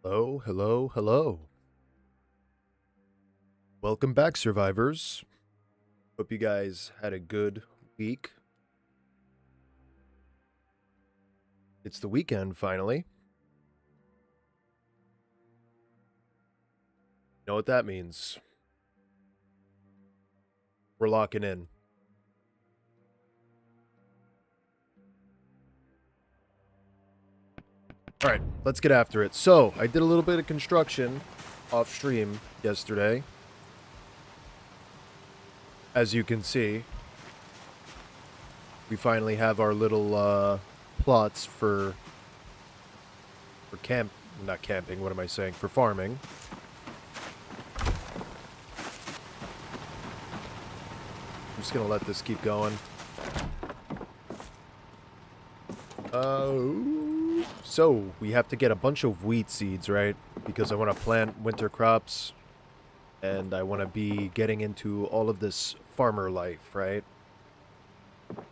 Hello, hello, hello. Welcome back, survivors. Hope you guys had a good week. It's the weekend, finally. You know what that means? We're locking in. Alright, let's get after it. So, I did a little bit of construction off stream yesterday. As you can see, we finally have our little plots for not camping, what am I saying? For farming. I'm just gonna let this keep going. So we have to get a bunch of wheat seeds, right? Because I want to plant winter crops, and I want to be getting into all of this farmer life, right?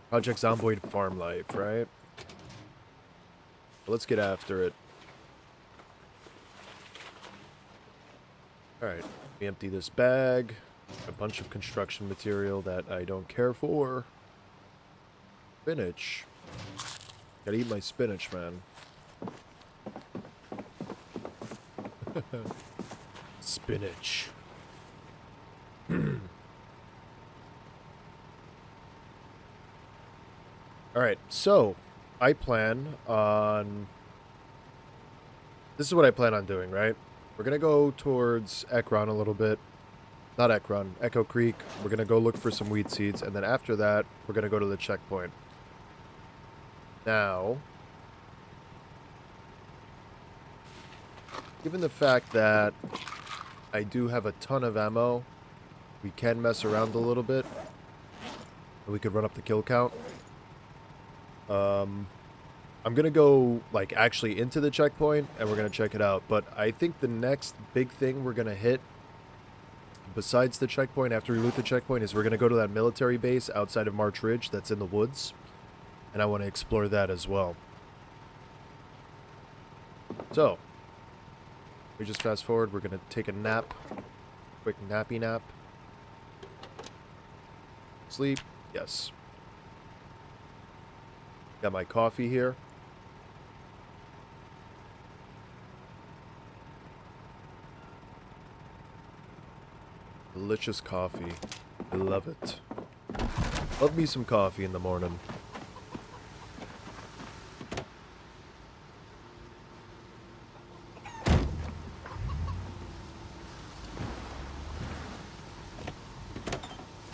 Project Zomboid farm life, right? Let's get after it. Alright, let me empty this bag. A bunch of construction material that I don't care for. Spinach. Gotta eat my spinach, man. Spinach. Alright, so I plan on... This is what I plan on doing, right? We're gonna go towards Ekron a little bit. Not Ekron, Echo Creek. We're gonna go look for some wheat seeds, and then after that, we're gonna go to the checkpoint. Now, given the fact that I do have a ton of ammo, we can mess around a little bit. We could run up the kill count. I'm gonna go, like, actually into the checkpoint, and we're gonna check it out. But I think the next big thing we're gonna hit, besides the checkpoint, after we loot the checkpoint, is we're gonna go to that military base outside of March Ridge that's in the woods. And I want to explore that as well. So, we just fast forward. We're going to take a nap. Quick nappy nap. Sleep. Yes. Got my coffee here. Delicious coffee. I love it. Love me some coffee in the morning.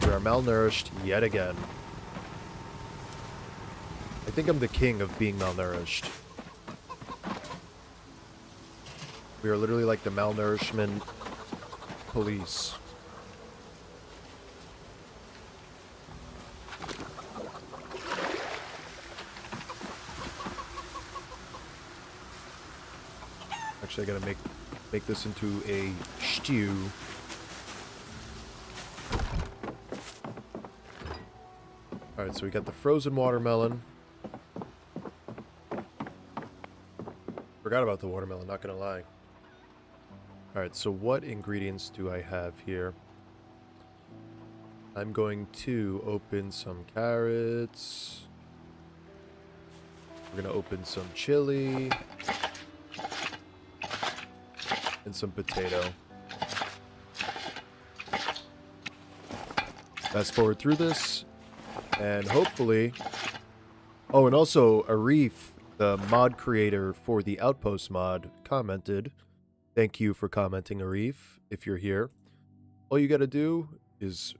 We are malnourished yet again. I think I'm the king of being malnourished. We are literally like the malnourishment police. Actually, I gotta make this into a stew. Alright, so we got the frozen watermelon. Forgot about the watermelon, not gonna lie. Alright, so what ingredients do I have here? I'm going to open some carrots. We're gonna open some chili. And some potato. Fast forward through this. And hopefully... Oh, and also Arif, the mod creator for the Outpost mod, commented. Thank you for commenting, Arif, if you're here. All you gotta do is...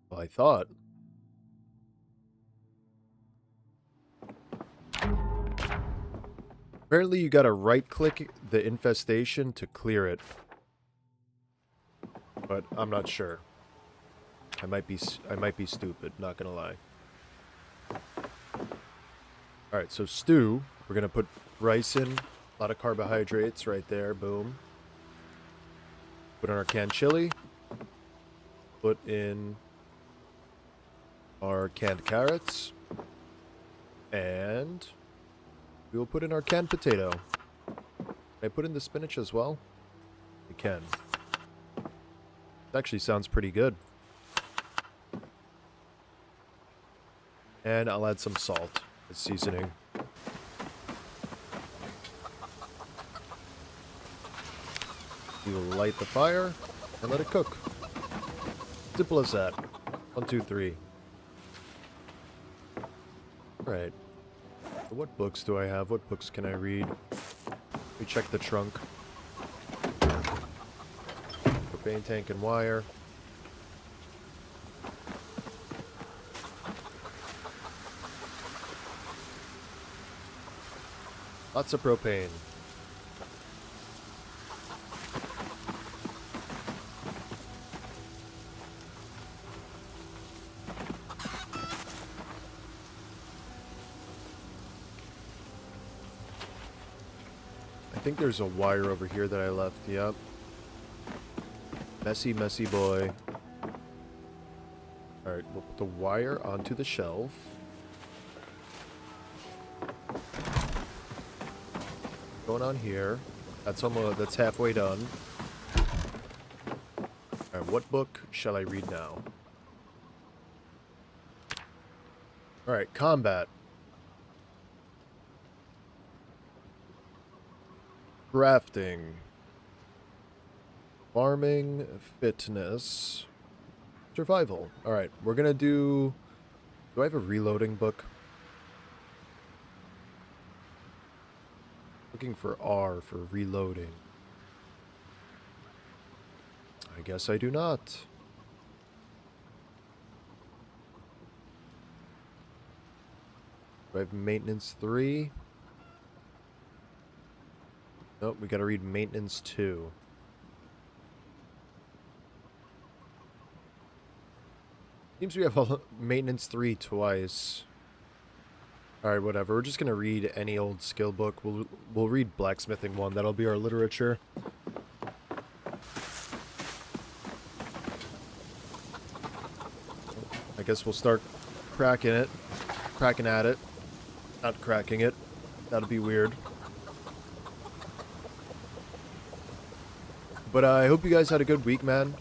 Well, I thought... Apparently you gotta right-click the infestation to clear it. But I'm not sure. I might be stupid, not gonna lie. Alright, so stew. We're gonna put rice in. A lot of carbohydrates right there, boom. Put in our canned chili. Put in our canned carrots. And we will put in our canned potato. I put in the spinach as well? I can. It actually sounds pretty good. And I'll add some salt as seasoning. We will light the fire and let it cook. Simple as that. 1, 2, 3. Right. So what books do I have? What books can I read? We check the trunk. Propane tank and wire. Lots of propane. I think there's a wire over here that I left. Yep. Messy, messy boy. Alright, we'll put the wire onto the shelf. Going on here. That's halfway done. Alright, what book shall I read now? Alright, combat. Crafting. Farming, fitness, survival. Alright, we're gonna do... Do I have a reloading book? Looking for R for reloading. I guess I do not. Do I have maintenance 3? Nope, we gotta read maintenance 2. Seems we have a maintenance 3 twice. Alright, whatever. We're just gonna read any old skill book. We'll read blacksmithing 1. That'll be our literature. I guess we'll start cracking at it. Not cracking it. That'll be weird. But I hope you guys had a good week, man.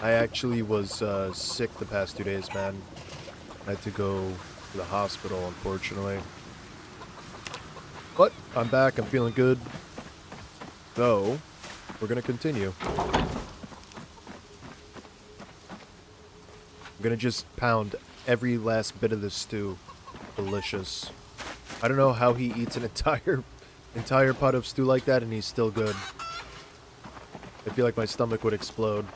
I actually was sick the past 2 days, man. I had to go to the hospital, unfortunately. But I'm back. I'm feeling good. So, we're going to continue. I'm going to just pound every last bit of this stew. Delicious. I don't know how he eats an entire pot of stew like that and he's still good. I feel like my stomach would explode.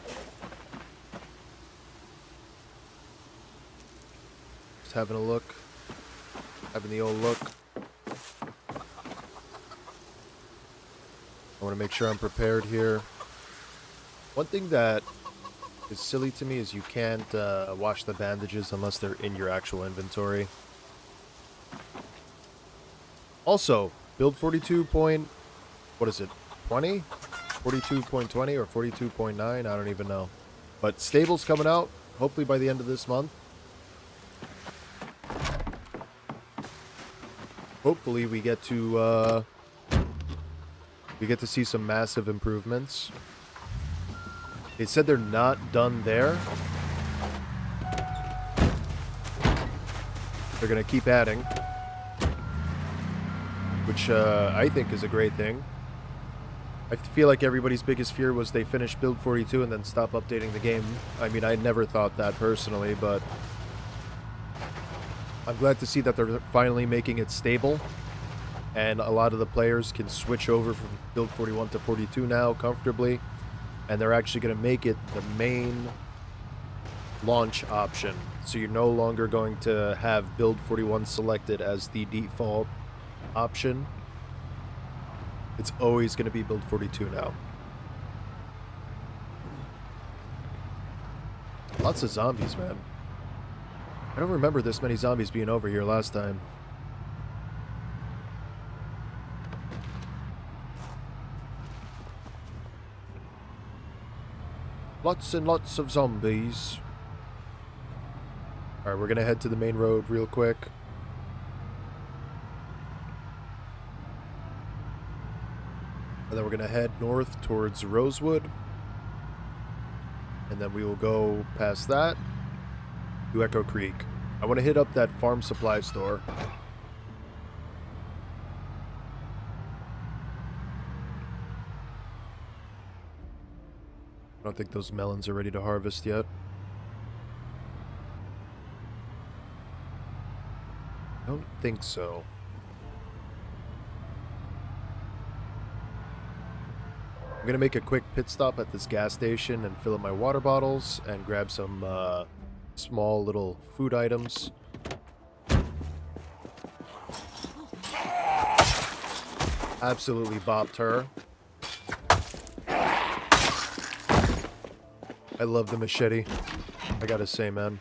Just having a look. Having the old look. I want to make sure I'm prepared here. One thing that is silly to me is you can't wash the bandages unless they're in your actual inventory. Also, build 42 point... What is it? 20? 42.20 or 42.9? I don't even know. But stable's coming out, hopefully by the end of this month. Hopefully we get to see some massive improvements. They said they're not done there. They're gonna keep adding, which I think is a great thing. I feel like everybody's biggest fear was they finish build 42 and then stop updating the game. I mean, I never thought that personally, but I'm glad to see that they're finally making it stable. And a lot of the players can switch over from build 41 to 42 now comfortably. And they're actually going to make it the main launch option. So you're no longer going to have build 41 selected as the default option. It's always going to be build 42 now. Lots of zombies, man. I don't remember this many zombies being over here last time. Lots and lots of zombies. Alright, we're going to head to the main road real quick. And then we're going to head north towards Rosewood. And then we will go past that to Echo Creek. I want to hit up that farm supply store. I don't think those melons are ready to harvest yet. I don't think so. I'm going to make a quick pit stop at this gas station and fill up my water bottles and grab some small little food items. Absolutely bopped her. I love the machete. I gotta say, man.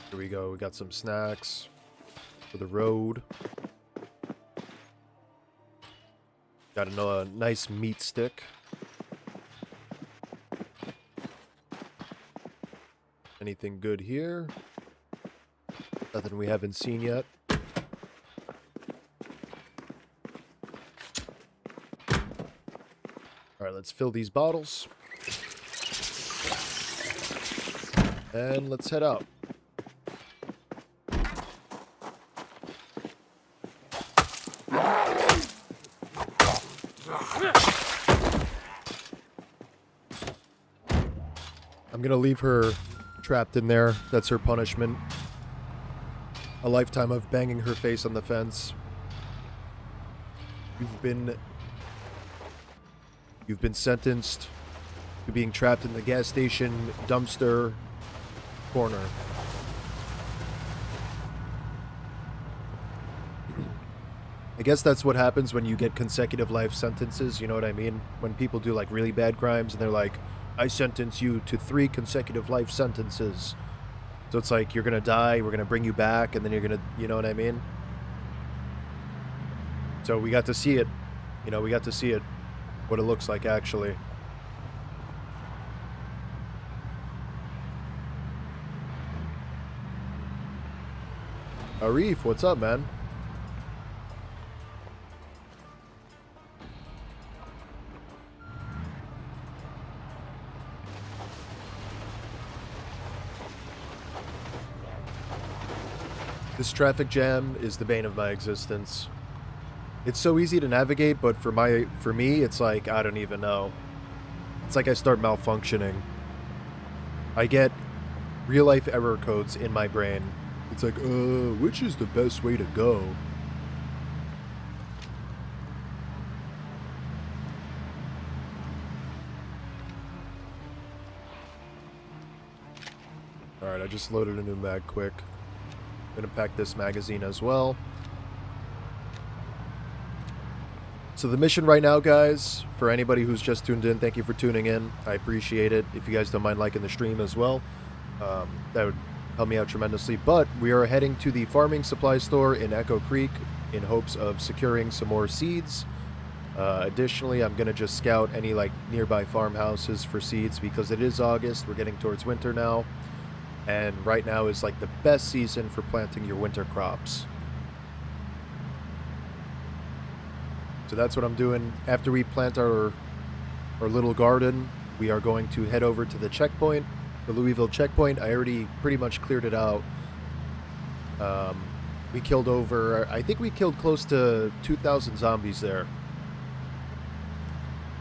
Here we go. We got some snacks for the road. Got a nice meat stick. Anything good here? Nothing we haven't seen yet. Alright, let's fill these bottles. And let's head out. I'm gonna leave her trapped in there. That's her punishment. A lifetime of banging her face on the fence. You've been sentenced to being trapped in the gas station dumpster corner. I guess that's what happens when you get consecutive life sentences, you know what I mean? When people do like really bad crimes and they're like, I sentence you to 3 consecutive life sentences. So it's like, you're gonna die, we're gonna bring you back, and then you're gonna, you know what I mean? So we got to see it. You know, we got to see it, what it looks like actually. Arif, what's up, man? This traffic jam is the bane of my existence. It's so easy to navigate, but for me, it's like, I don't even know. It's like I start malfunctioning. I get real-life error codes in my brain. It's like, which is the best way to go? Alright, I just loaded a new mag quick. I'm gonna pack this magazine as well. So the mission right now, guys, for anybody who's just tuned in, thank you for tuning in. I appreciate it. If you guys don't mind liking the stream as well, that would help me out tremendously. But we are heading to the farming supply store in Echo Creek in hopes of securing some more seeds. Additionally, I'm gonna just scout any like nearby farmhouses for seeds because it is August. We're getting towards winter now. And right now is like the best season for planting your winter crops. So that's what I'm doing. After we plant our little garden, we are going to head over to the checkpoint, the Louisville checkpoint. I already pretty much cleared it out. We killed over, I think we killed close to 2,000 zombies there.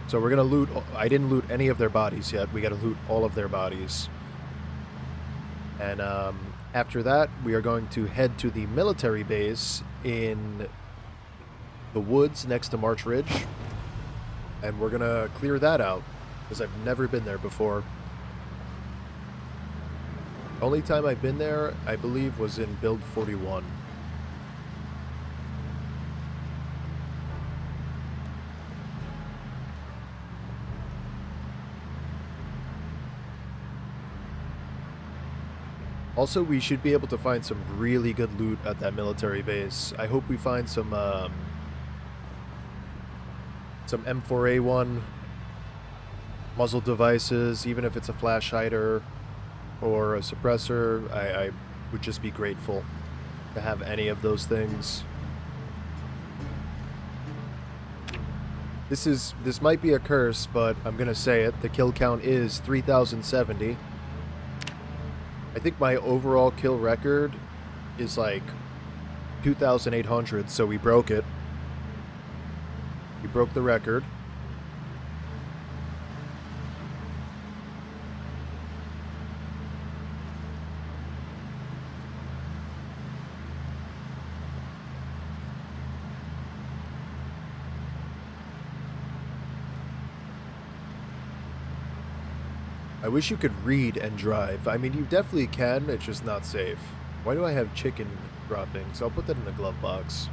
So we're going to loot, I didn't loot any of their bodies yet. We got to loot all of their bodies. And after that, we are going to head to the military base in the woods next to March Ridge. And we're going to clear that out, because I've never been there before. Only time I've been there, I believe, was in Build 41. Also, we should be able to find some really good loot at that military base. I hope we find some M4A1 muzzle devices, even if it's a flash hider or a suppressor. I would just be grateful to have any of those things. This might be a curse, but I'm gonna say it. The kill count is 3,070. I think my overall kill record is like 2,800, so we broke it. We broke the record. I wish you could read and drive. I mean, you definitely can, it's just not safe. Why do I have chicken droppings? I'll put that in the glove box.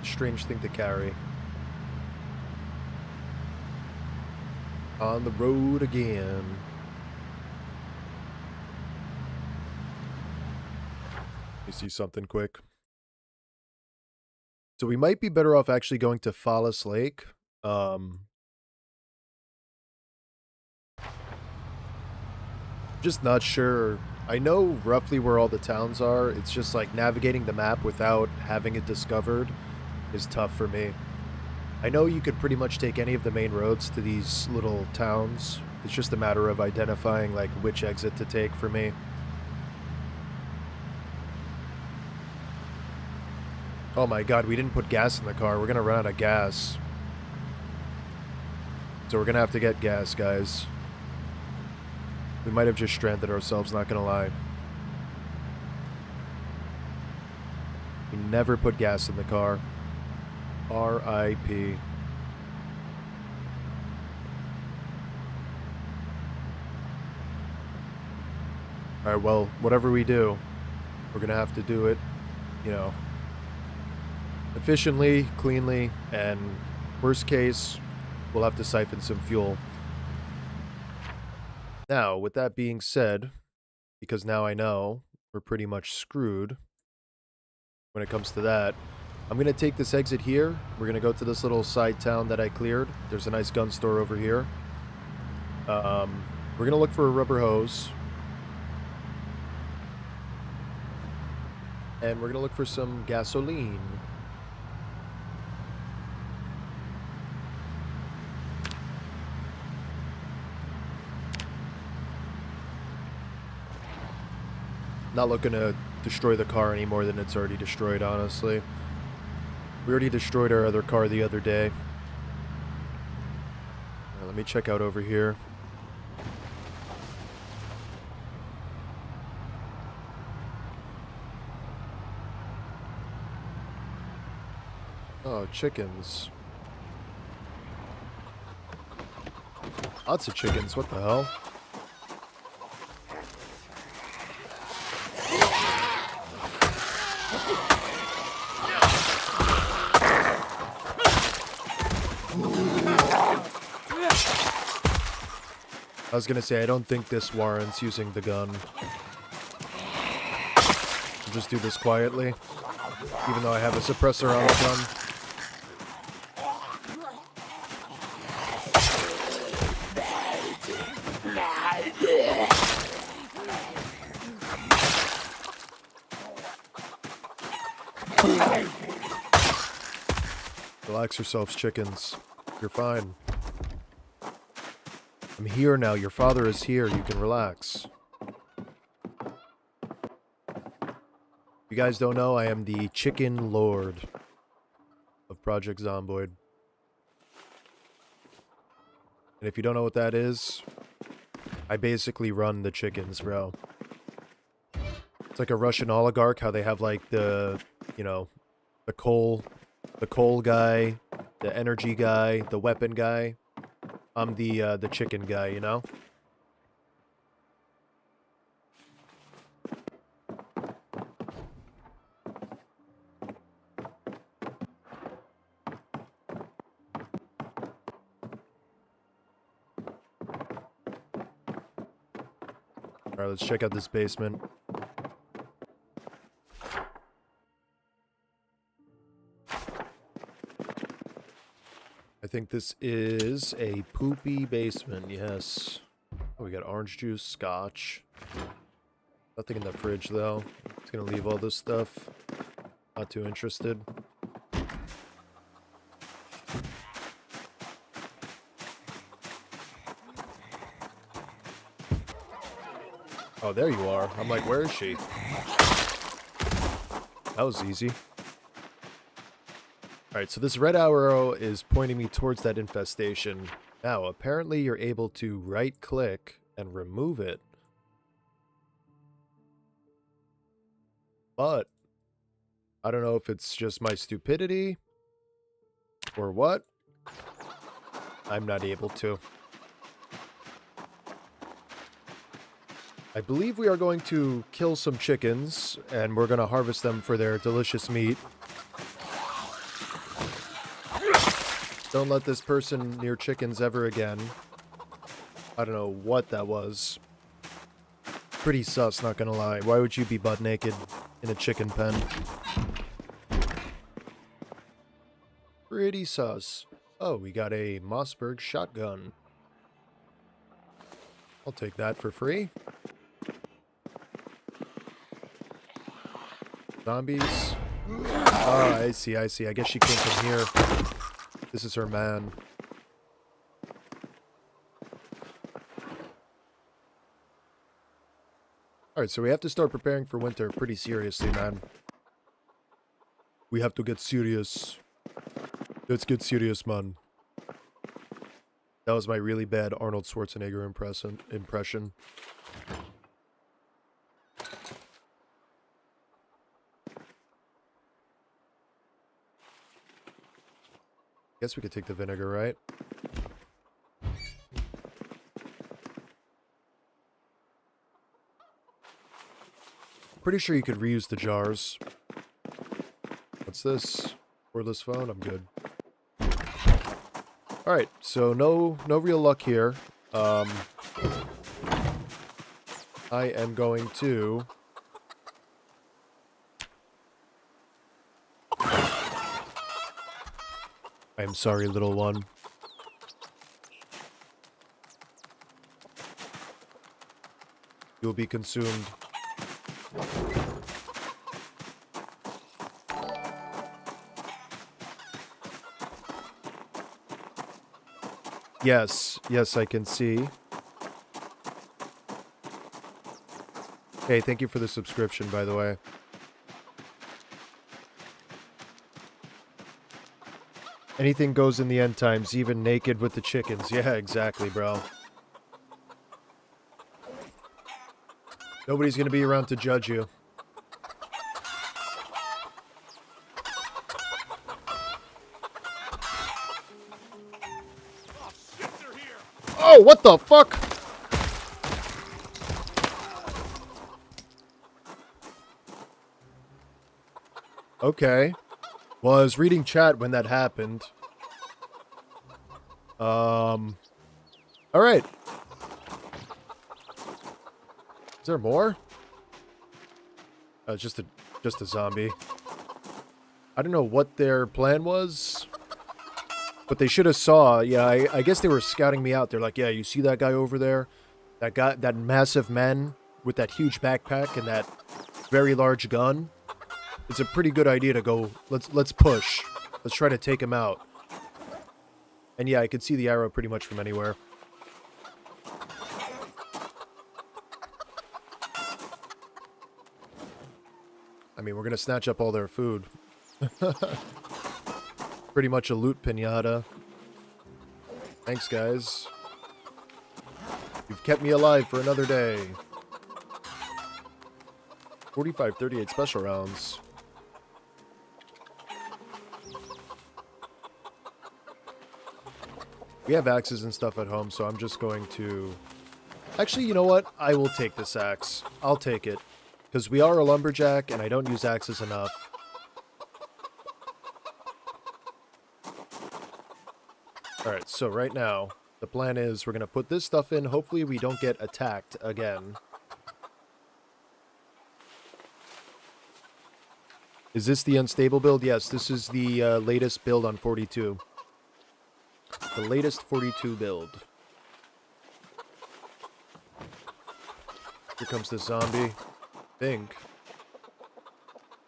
Strange thing to carry. On the road again. You see something quick. So we might be better off actually going to Fallis Lake. Just not sure. I know roughly where all the towns are. It's just like navigating the map without having it discovered is tough for me. I know you could pretty much take any of the main roads to these little towns. It's just a matter of identifying like which exit to take for me. Oh my god, we didn't put gas in the car. We're gonna run out of gas. So we're gonna have to get gas, guys. We might have just stranded ourselves, not gonna lie. We never put gas in the car. R.I.P. Alright, well, whatever we do, we're gonna have to do it, you know, efficiently, cleanly, and worst case, we'll have to siphon some fuel. Now, with that being said, because now I know we're pretty much screwed when it comes to that, I'm going to take this exit here. We're going to go to this little side town that I cleared. There's a nice gun store over here. We're going to look for a rubber hose. And we're going to look for some gasoline. Not looking to destroy the car any more than it's already destroyed, honestly. We already destroyed our other car the other day. Let me check out over here. Oh, chickens. Lots of chickens, what the hell? I was gonna say, I don't think this warrants using the gun. I'll just do this quietly, even though I have a suppressor on the gun. Relax yourselves, chickens. You're fine. I'm here now. Your father is here. You can relax. You guys don't know, I am the Chicken Lord of Project Zomboid. And if you don't know what that is, I basically run the chickens, bro. It's like a Russian oligarch, how they have like the, you know, the coal guy, the energy guy, the weapon guy. I'm the chicken guy, you know? Alright, let's check out this basement. I think this is a poopy basement, yes. Oh, we got orange juice, scotch. Nothing in the fridge, though. Just gonna leave all this stuff. Not too interested. Oh, there you are. I'm like, where is she? That was easy. Alright, so this red arrow is pointing me towards that infestation. Now, apparently you're able to right-click and remove it. But I don't know if it's just my stupidity or what. I'm not able to. I believe we are going to kill some chickens, and we're going to harvest them for their delicious meat. Don't let this person near chickens ever again. I don't know what that was. Pretty sus, not gonna lie. Why would you be butt naked in a chicken pen? Pretty sus. Oh, we got a Mossberg shotgun. I'll take that for free. Zombies. Oh, I see, I see. I guess she came from here. This is her man. Alright, so we have to start preparing for winter pretty seriously, man. We have to get serious. Let's get serious, man. That was my really bad Arnold Schwarzenegger impression. Guess we could take the vinegar, right? Pretty sure you could reuse the jars. What's this? Cordless phone? I'm good. Alright, so no real luck here. I am going to... I am sorry, little one. You'll be consumed. Yes, yes, I can see. Hey, thank you for the subscription, by the way. Anything goes in the end times, even naked with the chickens. Yeah, exactly, bro. Nobody's gonna be around to judge you. Oh, what the fuck? Okay. Well, I was reading chat when that happened. Alright. Is there more? Just a zombie. I don't know what their plan was, but they should have saw. Yeah, I guess they were scouting me out. They're like, yeah, you see that guy over there? That guy, that massive man with that huge backpack and that very large gun? It's a pretty good idea to go, let's push. Let's try to take him out. And yeah, I could see the arrow pretty much from anywhere. I mean, we're gonna snatch up all their food. Pretty much a loot pinata. Thanks, guys. You've kept me alive for another day. 45-38 special rounds. We have axes and stuff at home, so I'm just going to... Actually, you know what? I will take this axe. I'll take it. Because we are a lumberjack, and I don't use axes enough. Alright, so right now, the plan is we're going to put this stuff in. Hopefully we don't get attacked again. Is this the unstable build? Yes, this is the latest build on 42. The latest 42 build. Here comes the zombie. Think.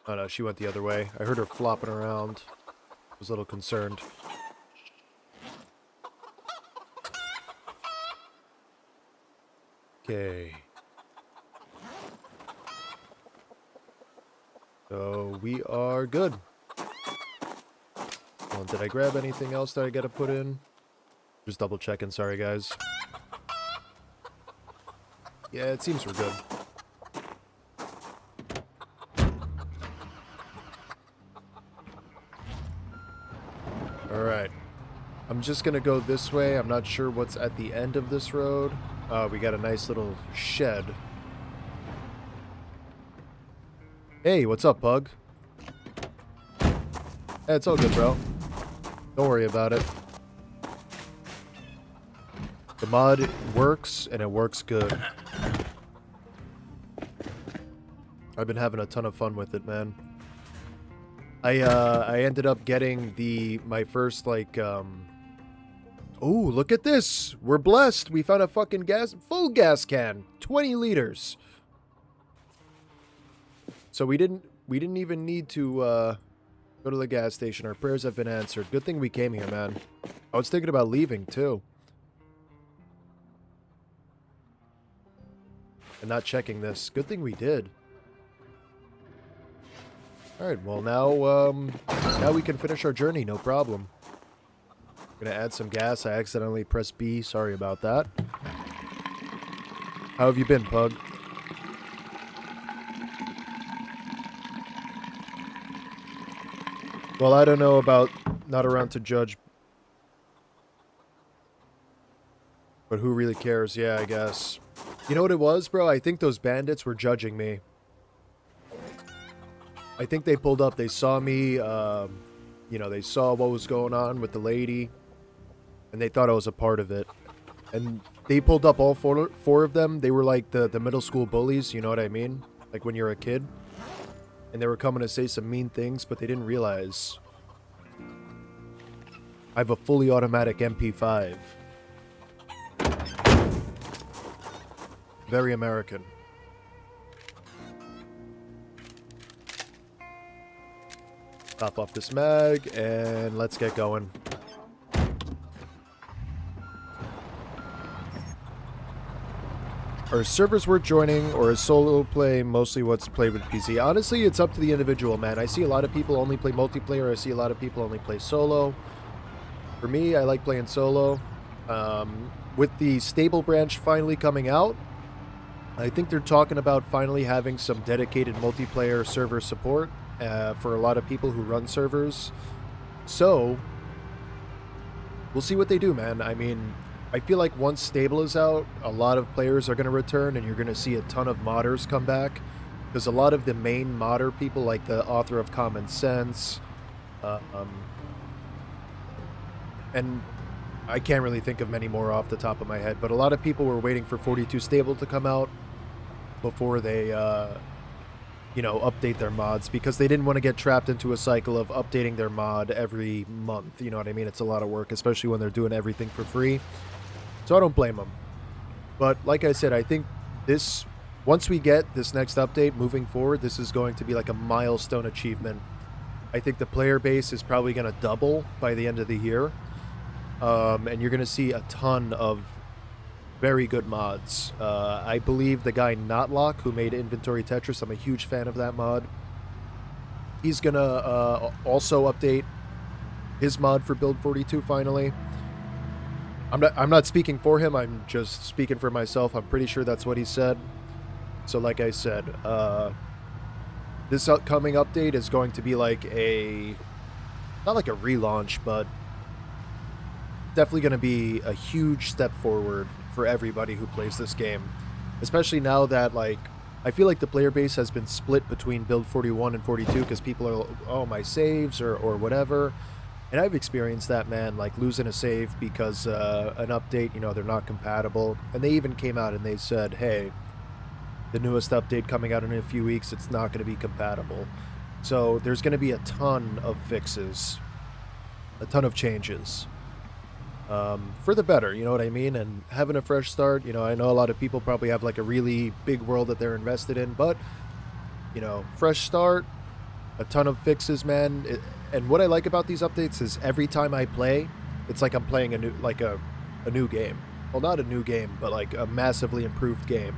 Oh no, she went the other way. I heard her flopping around. I was a little concerned. Okay. So we are good. Well, did I grab anything else that I gotta put in? Just double checking, sorry guys. Yeah, it seems we're good. Alright. I'm just gonna go this way. I'm not sure what's at the end of this road. We got a nice little shed. Hey, what's up, Pug? Hey, it's all good, bro. Don't worry about it. The mod works, and it works good. I've been having a ton of fun with it, man. I ended up getting my first, like, Ooh, look at this! We're blessed! We found a fucking full gas can! 20 liters! So we didn't even need to, go to the gas station. Our prayers have been answered. Good thing we came here, man. I was thinking about leaving, too. And not checking this. Good thing we did. Alright, well now we can finish our journey, no problem. Gonna add some gas. I accidentally pressed B. Sorry about that. How have you been, Pug? Well, I don't know about not around to judge. But who really cares? Yeah, I guess. You know what it was, bro? I think those bandits were judging me. I think they pulled up. They saw me, you know, they saw what was going on with the lady. And they thought I was a part of it. And they pulled up all four of them. They were like the middle school bullies, you know what I mean? Like when you're a kid. And they were coming to say some mean things, but they didn't realize I have a fully automatic MP5. Very American. Top off this mag, and let's get going. Are servers worth joining, or is solo play mostly what's played with PC? Honestly, it's up to the individual, man. I see a lot of people only play multiplayer. I see a lot of people only play solo. For me, I like playing solo. With the stable branch finally coming out, I think they're talking about finally having some dedicated multiplayer server support for a lot of people who run servers. So, we'll see what they do, man. I mean, I feel like once stable is out, a lot of players are going to return, and you're going to see a ton of modders come back. Because a lot of the main modder people, like the author of Common Sense, and I can't really think of many more off the top of my head, but a lot of people were waiting for 42 stable to come out before they, you know, update their mods, because they didn't want to get trapped into a cycle of updating their mod every month. You know what I mean? It's a lot of work, especially when they're doing everything for free. So I don't blame them. But like I said, I think this, once we get this next update moving forward, this is going to be like a milestone achievement. I think the player base is probably going to double by the end of the year. And you're going to see a ton of very good mods. I believe the guy Notlock, who made Inventory Tetris, I'm a huge fan of that mod. He's going to also update his mod for Build 42 finally. I'm not speaking for him, I'm just speaking for myself. I'm pretty sure that's what he said. So like I said, this upcoming update is going to be like not like a relaunch, but definitely going to be a huge step forward for everybody who plays this game. Especially now that, like, I feel like the player base has been split between Build 41 and 42 because people are, oh, my saves or whatever. And I've experienced that, man, like losing a save because an update, you know, they're not compatible. And they even came out and they said, hey, the newest update coming out in a few weeks, it's not going to be compatible. So there's going to be a ton of fixes, a ton of changes. For the better, you know what I mean? And having a fresh start, you know, I know a lot of people probably have like a really big world that they're invested in, but, you know, fresh start, a ton of fixes, man. And what I like about these updates is every time I play, it's like I'm playing a new game. Well, not a new game, but like a massively improved game.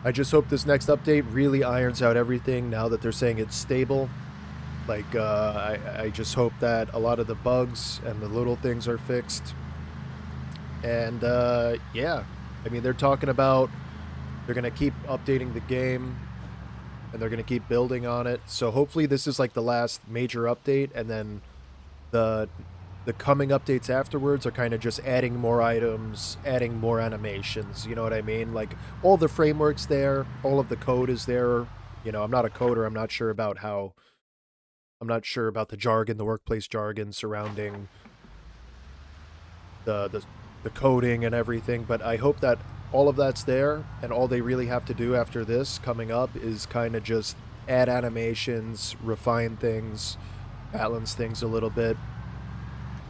I just hope this next update really irons out everything now that they're saying it's stable. Like, I just hope that a lot of the bugs and the little things are fixed. And, yeah. I mean, they're talking about they're going to keep updating the game and they're going to keep building on it. So hopefully this is like the last major update, and then the coming updates afterwards are kind of just adding more items, adding more animations, you know what I mean? Like, all the framework's there, all of the code is there. You know, I'm not a coder, I'm not sure about the jargon, the workplace jargon surrounding the coding and everything, but I hope that all of that's there, and all they really have to do after this coming up is kind of just add animations, refine things, balance things a little bit,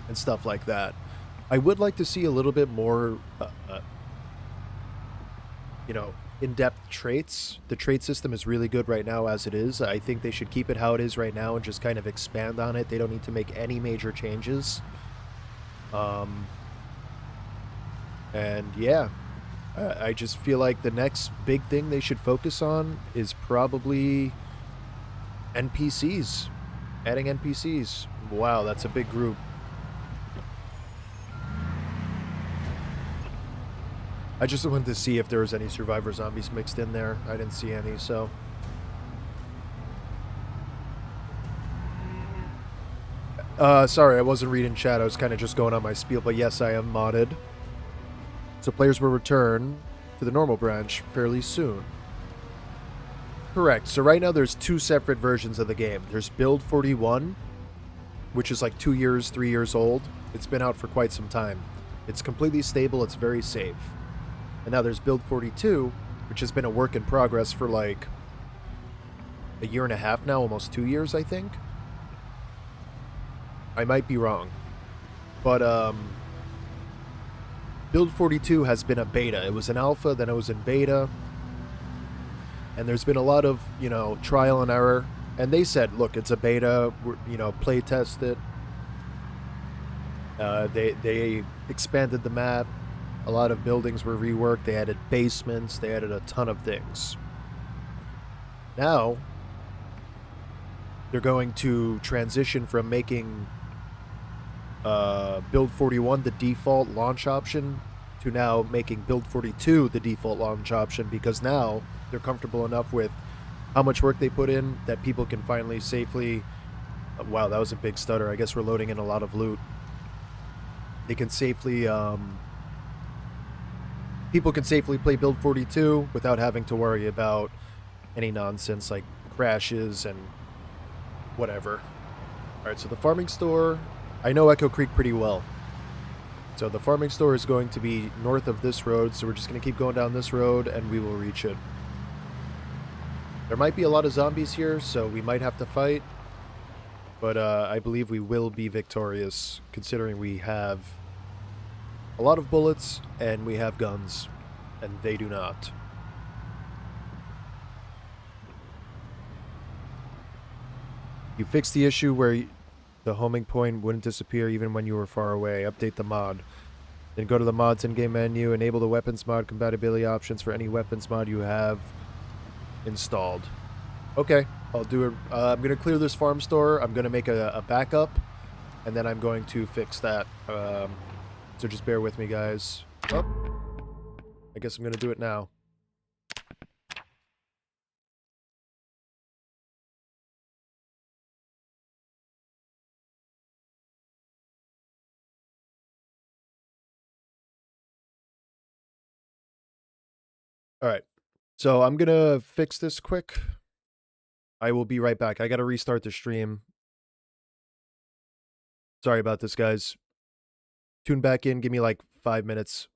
and stuff like that. I would like to see a little bit more, you know, in-depth traits. The trait system is really good right now as it is. I think they should keep it how it is right now and just kind of expand on it. They don't need to make any major changes. And yeah, I just feel like the next big thing they should focus on is probably NPCs. Adding NPCs. Wow, that's a big group. I just wanted to see if there was any survivor zombies mixed in there. I didn't see any, so. Sorry, I wasn't reading chat. I was kind of just going on my spiel, but yes, I am modded. So players will return to the normal branch fairly soon. Correct. So right now there's two separate versions of the game. There's Build 41, which is like 2 years, 3 years old. It's been out for quite some time. It's completely stable. It's very safe. And now there's Build 42, which has been a work in progress for like a year and a half now, almost 2 years, I think. I might be wrong. But, Build 42 has been a beta. It was an alpha, then it was in beta. And there's been a lot of, you know, trial and error. And they said, look, it's a beta, you know, play test it. They expanded the map. A lot of buildings were reworked. They added basements. They added a ton of things. Now, they're going to transition from making Build 41 the default launch option to now making Build 42 the default launch option, because now they're comfortable enough with how much work they put in that people can finally safely... wow, that was a big stutter. I guess we're loading in a lot of loot. They can safely... people can safely play Build 42 without having to worry about any nonsense like crashes and whatever. Alright, so the farming store... I know Echo Creek pretty well. So the farming store is going to be north of this road, so we're just going to keep going down this road and we will reach it. There might be a lot of zombies here, so we might have to fight. But I believe we will be victorious, considering we have a lot of bullets and we have guns, and they do not. You fixed the issue where the homing point wouldn't disappear even when you were far away. Update the mod. Then go to the mods in-game menu, enable the weapons mod compatibility options for any weapons mod you have installed. Okay, I'll do it. I'm going to clear this farm store. I'm going to make a backup, and then I'm going to fix that. So just bear with me, guys. Oh, I guess I'm going to do it now. Alright, so I'm going to fix this quick. I will be right back. I got to restart the stream. Sorry about this, guys. Tune back in. Give me like 5 minutes.